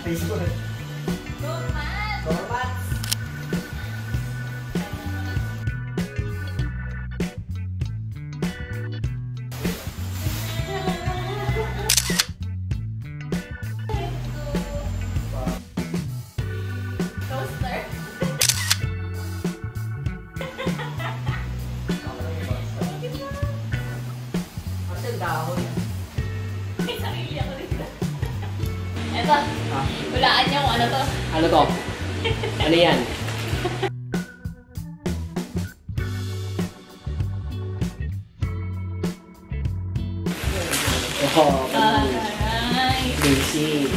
Facebook. Gourmet! Gourmet! Toaster? Kasi dahon. May sarili ako dito. Eto, Ah, hulaan niyo kung ano to. ano to? Ano yan? Oh, Aray! basic.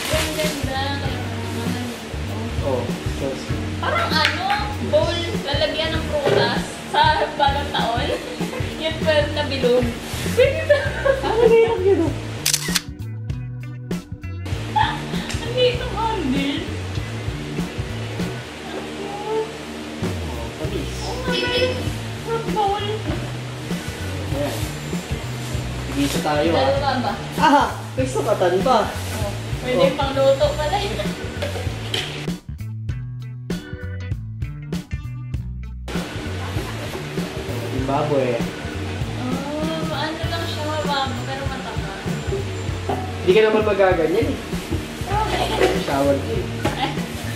Ang ganda. Oh, so, Parang ano, bowl, lalagyan ng prutas sa bagong taon. Yung 12 na bilog. Pwede ba? ano na yan yun? Ang liit ng handle. Oh, panis. Oh my God. Fruit bowl. Ayan. Dito tayo ah. Dalutan ba? Ah! May sukatan ba? Oh, pwede Oh. pang luto pala yun. Zimbabwe. Oh, ano lang siya, mababa, pero mataka. Hindi ka naman magaganyan eh. Okay. Shower ko eh.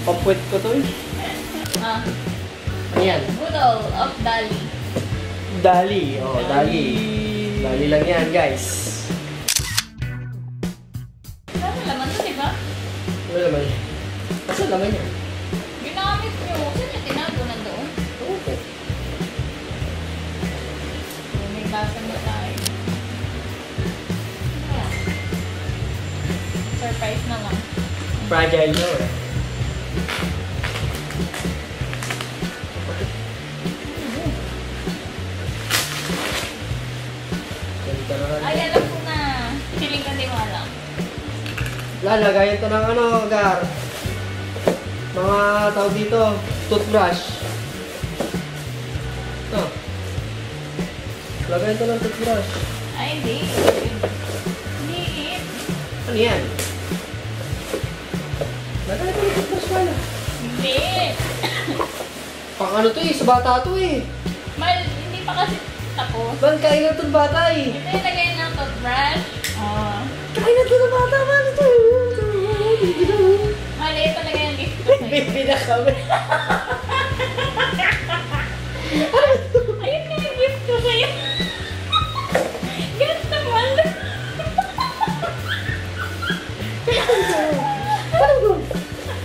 Papuwet ko to eh. Ah, Ano yan? Boodle of Dali. Dali. Oh, Dali. Dali lang yan guys. Ano laman to, di ba? Ano naman yan? Kasi naman yan. Ginamit nyo. Saan yung tinago na doon? Okay. May basa mo tayo. Ayan. Surprise na lang. Fragile nyo eh. Ganito na lang. Ay, alam ko na. Feeling ka di mo alam. Lalagayan to ng ano, Gar? Mga tawag dito, toothbrush. No. Lagayan to ng toothbrush. Ay, hindi. Hindi. Ano yan? Lagayan to ng toothbrush pala. Hindi. Pang ano to eh, sa bata to eh. Hindi pa kasi tapos. Man, kain na to ng bata eh. Ito yung lagay ng toothbrush. Oh. Kain na to ng bata, man. Ito eh. Mali talaga yung gift ko sa'yo. Baby na kami. Ayun nga yung gift ko sa'yo. Ganda man.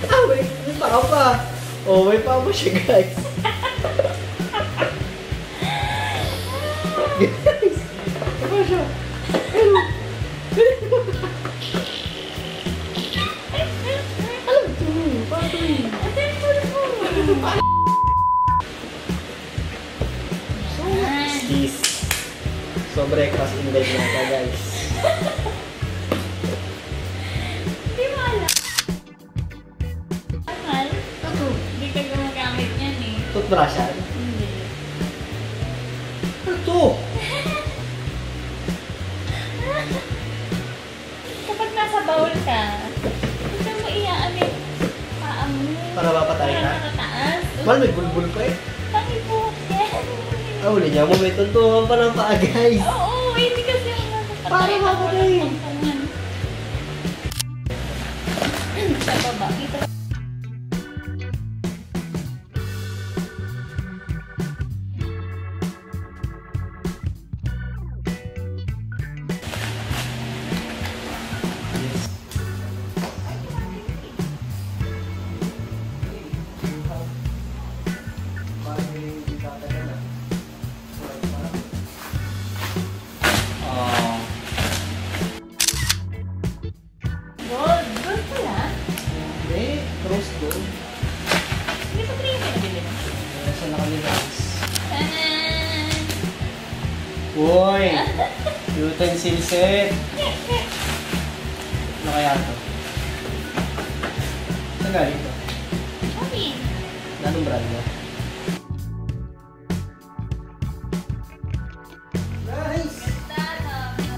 Ah, may paka pa. Oh, may paka pa siya, guys. Guys, apa siya? Hello. Alam ito. Paano ito? Sis. So, breakfast in bed na ka, guys. Hindi mo alam. Mahal? Hindi ka gumagamit yan eh. Toothbrush yan? Hindi. Ano to? Kapag nasa bowl ka, gusto mo iaamin paa mo. Para mapatay ka? Para nakataas. Mal, may bulbul ko eh. Pangipot yan. Ah, uli niya mo, may tuntungan pa ng paa, guys. Oo, hindi kasi ako napapatay. Para mapatay. Tungtungan. Sa baba. Dito. Gold. Gold pala. Hindi, cross doon. Hindi pa 3 yung pinabili mo. Saan na kami, guys? Tanan! Uy! Utensil set! Ano kaya ito? Saan galing ito? Shopee. Anong brand mo? Nice! Ganda, no?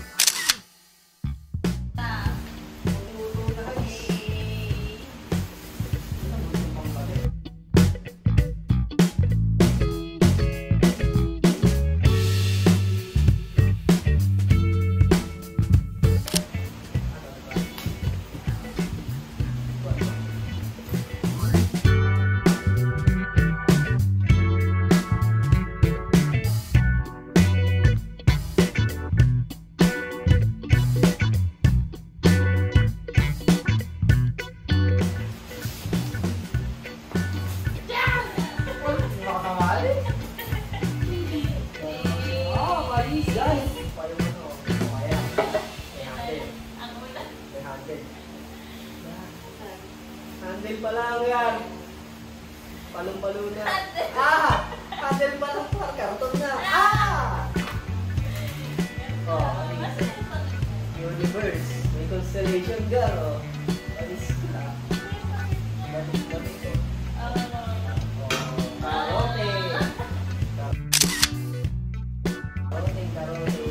Candle pa lang yan. Palong-palo na. Ah! Candle pa lang pa. Karton na. Ah! Oh, universe. May constellation girl, oh. Alis ka. Batik-batik ko. Karote. Karote.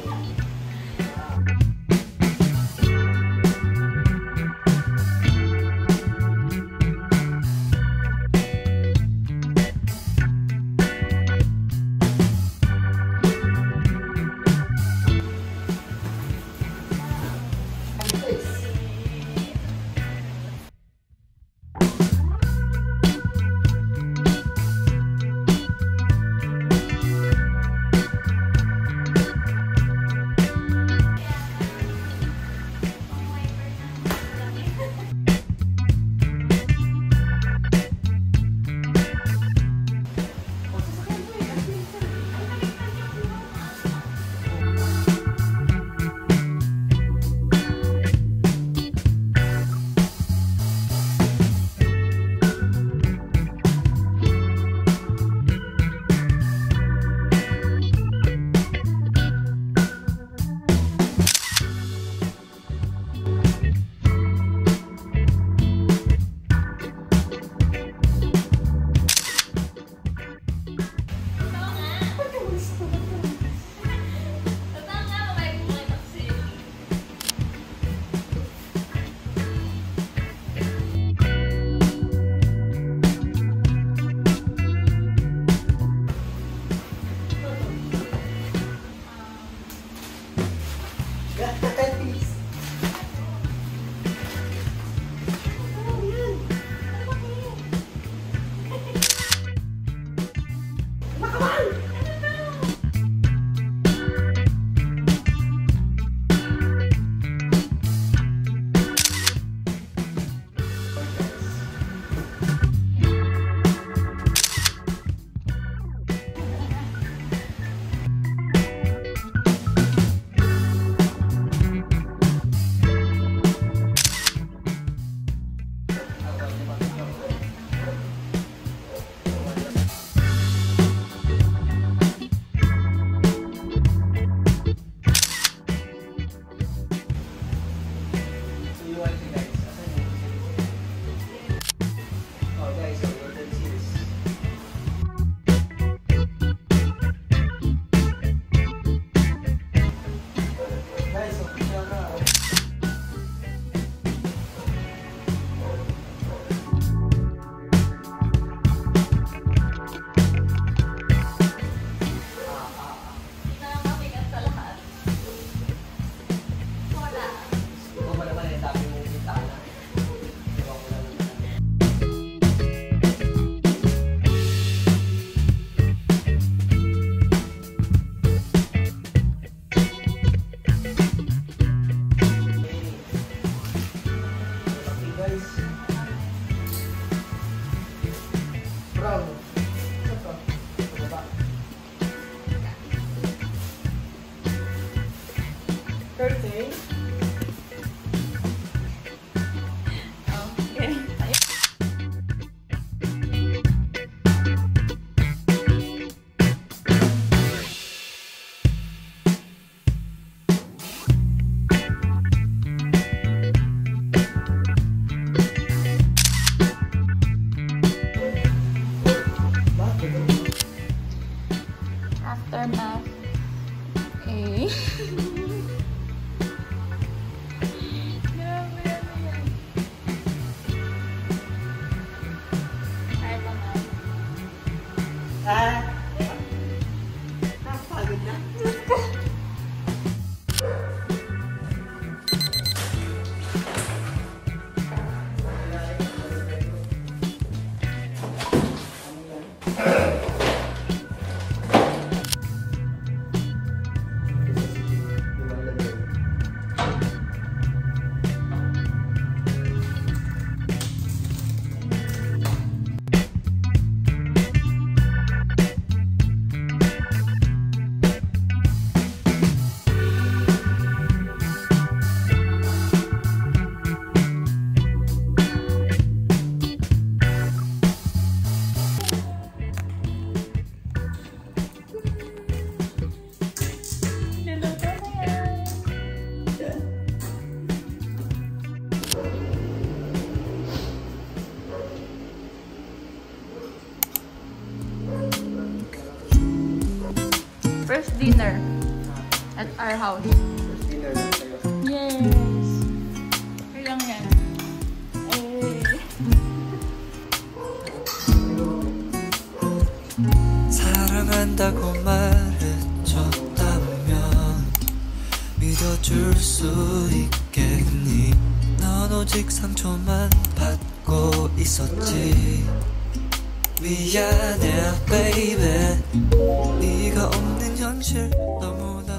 Curtain. Okay. Aftermath. dinner at our house. First dinner lang sa'yo. Yes. Kailang yan. Eh. 사랑한다고 말해줬다면 믿어줄 수 있겠니? 넌 오직 상처만 받고 있었지. 미안해 baby, 네가 없는 현실 너무나